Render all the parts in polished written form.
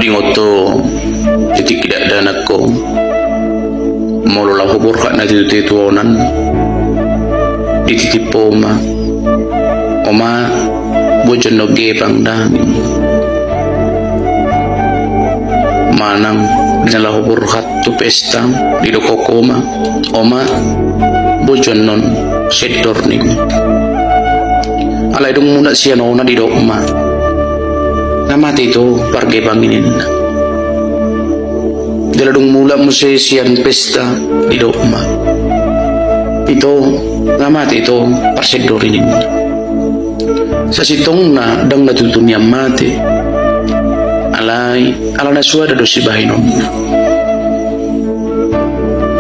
Madingoto titik tidak danak ko molola hubur ka na tituonan dititipo oma bojon no gebang dami manang dinala hubur kat tu pesta di dokokoma oma bojon non sedor ning alay dong muna siya no na di dokma namati itu parge banginin daladong mula mo siyan pesta di dokma ito namati ito parsedorin sa sitong na dang natutunyam mati alay ala na suwada do si bahinom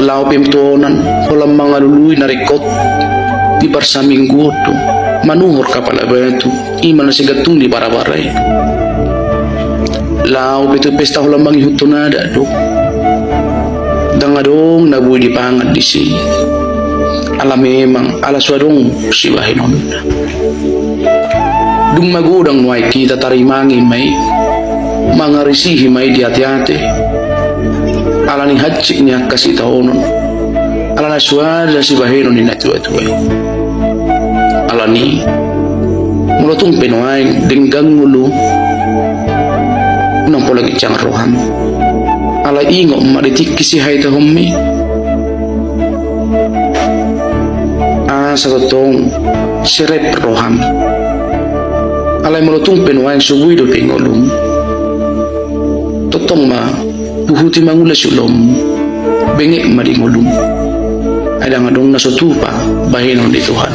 lao pimtuonan walang mga luluy na rekot di parsaming guto manuhor ka pala ba ito iman na sigatong di para-paray lao pito pesta ko lamang ihutunada do dangadong nabuhi di pangat di si alam memang ala suadong si bahinon dung magudang nuay kita tarimangin may mga risihi may di hati-hati ala ni hajik niya kasi taonon ala na suada si bahinon ni natuatuay ala ni mulatong pinuay dinggang mulu nang po lagi tiyang roham ala ingo maritik kisi hay tahumi sa totong sirep roham alay mulutong pinuay subuy do pingolum totong buhuti mangulas ulom bengek madingolum ay dangadong nasutupa bahinon di Tuhan